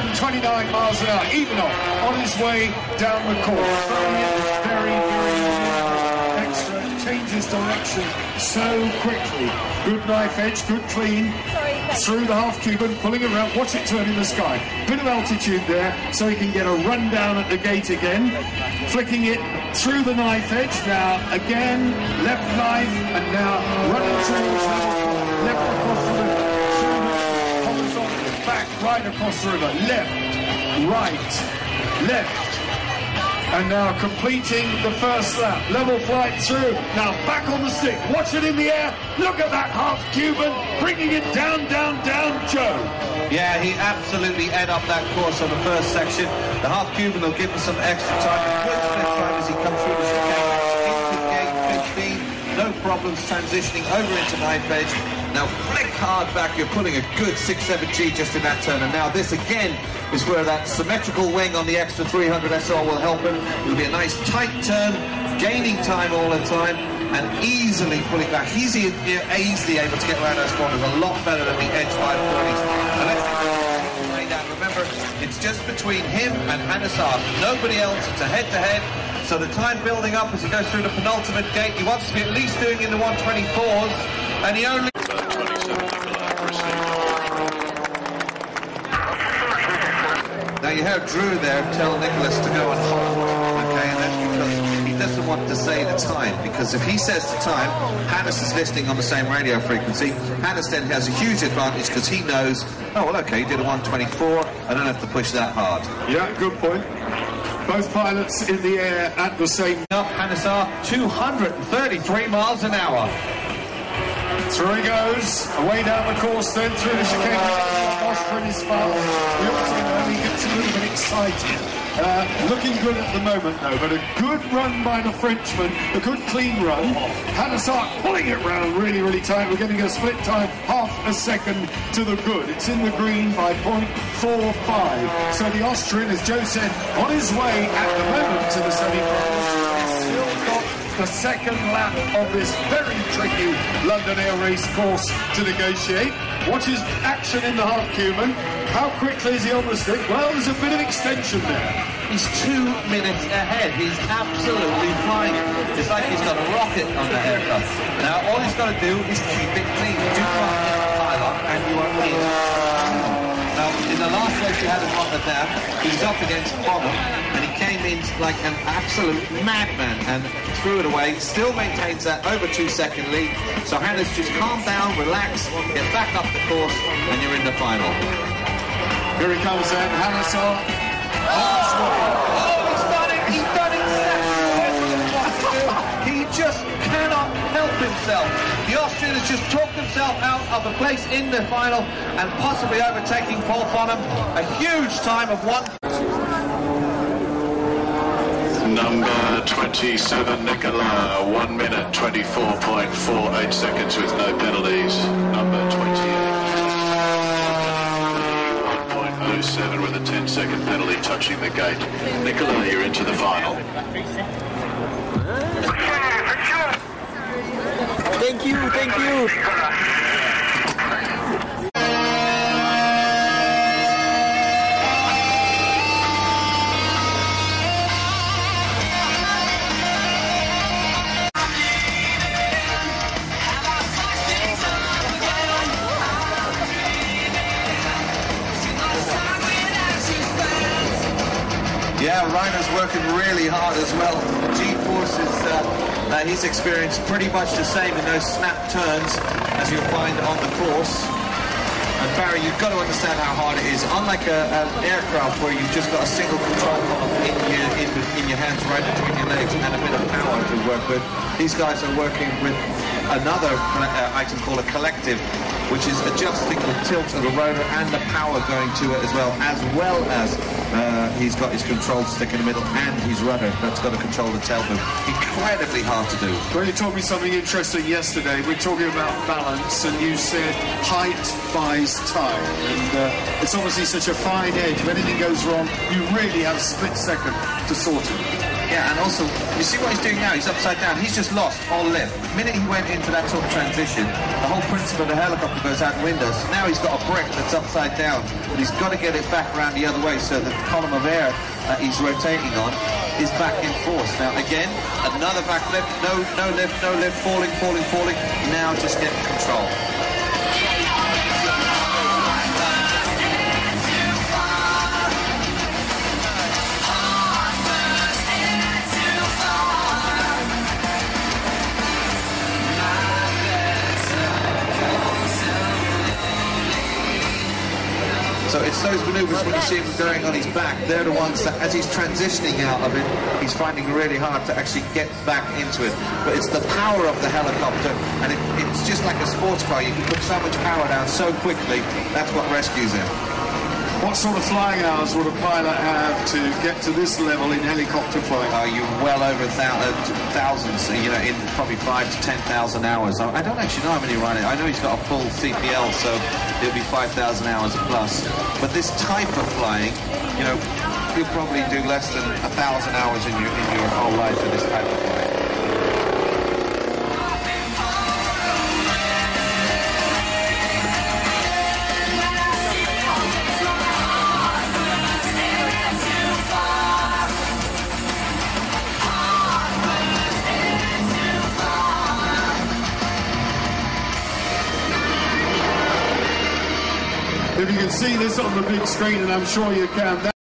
129 miles an hour, even off, on his way down the course. Throwing in this very, very extra, changes direction so quickly. Good knife edge, good clean. Through the half Cuban, pulling around, watch it turn in the sky. Bit of altitude there, so he can get a run down at the gate again. Flicking it through the knife edge, now again, left knife, and now running towards left across the river. Horizontal, back, right across the river. Left, right, left. And now completing the first lap. Level flight through. Now back on the stick. Watch it in the air. Look at that half Cuban. Bringing it down, down, down, Joe. Yeah, he absolutely ate up that course on the first section. The half Cuban will give him some extra time. A good split time as he comes through the chicane. Into gate 15. No problems transitioning over into knife edge. Now flick hard back, you're pulling a good 6-7G just in that turn, and now this again is where that symmetrical wing on the extra 300 SR will help him. It'll be a nice tight turn, gaining time all the time, and easily pulling back. He's easily able to get around those corners a lot better than the Edge 540s. And let's lay down. Remember, it's just between him and Hannesar. Nobody else, it's a head-to-head. So the time building up as he goes through the penultimate gate. He wants to be at least doing in the 124s, and he only... Now you heard Drew there tell Nicholas to go and hold, okay, and that's because he doesn't want to say the time, because if he says the time, Hannes is listening on the same radio frequency. Hannes then has a huge advantage because he knows, oh well, okay, he did a 124, I don't have to push that hard. Yeah, good point. Both pilots in the air at the same... Up Hannesar, 233 miles an hour. Through he goes, away down the course then, through the chicane. Austrian is fast. We also know he gets a little bit excited. Looking good at the moment though, but a good run by the Frenchman, a good clean run. Hannesar pulling it round really, really tight. We're getting a split time, half a second to the good. It's in the green by 0.45. So the Austrian, as Joe said, on his way at the moment to the semi-finals. He's still got the second lap of this very tricky London Air Race course to negotiate. Watch his action in the half Cuban. How quickly is he on the stick? Well, there's a bit of extension there. He's 2 minutes ahead. He's absolutely flying. It's like he's got a rocket on the aircraft. Now, all he's got to do is keep it clean. Do not hit the pylon, and you are in. Now, in the last race we had in Rotterdam, he was up against Bonham, and he came in like an absolute madman and threw it away. Still maintains that over 2-second lead. So Hannes, just calm down, relax, get back up the course, and you're in the final. Here he comes then, Hannesar. Oh, he's done it! He's done exactly what he wants to do. He just cannot help himself. The Austrian has just talked himself out of a place in the final and possibly overtaking Paul Bonham. A huge time of one. Number 27, Nicola, 1 minute 24.48 seconds with no penalties. Number 28. 1.07 with a 10-second penalty touching the gate. Nicola, you're into the final. Thank you, thank you. Yeah, Reiner's working really hard as well. G-forces that he's experienced pretty much the same in those snap turns as you'll find on the course. And Barry, you've got to understand how hard it is. Unlike an aircraft where you've just got a single control column in your hands right between your legs and a bit of power to work with, these guys are working with another item called a collective, which is adjusting the tilt of the rotor and the power going to it as well as he's got his control stick in the middle and his rudder that's got to control the tail boom. Incredibly hard to do. Well, you told me something interesting yesterday. We're talking about balance, and you said height buys time. And it's obviously such a fine edge. If anything goes wrong, you really have a split second to sort it. Yeah, and also, you see what he's doing now? He's upside down. He's just lost all lift. The minute he went into that sort of transition, the whole principle of the helicopter goes out the window. So now he's got a brick that's upside down, and he's got to get it back around the other way so that the column of air he's rotating on is back in force. Now, again, another back lift. No lift, no lift. Falling. Now just getting control. So it's those maneuvers when you see him going on his back, they're the ones that, as he's transitioning out of it, he's finding it really hard to actually get back into it. But it's the power of the helicopter, and it's just like a sports car. You can put so much power down so quickly. That's what rescues him. What sort of flying hours would a pilot have to get to this level in helicopter flying? You're well over thousands, you know, in probably 5,000 to 10,000 hours. I don't actually know how many run it. I know he's got a full CPL, so it'll be 5,000 hours plus. But this type of flying, you know, you'll probably do less than 1,000 hours in your whole life for this type of flying. If you can see this on the big screen, and I'm sure you can,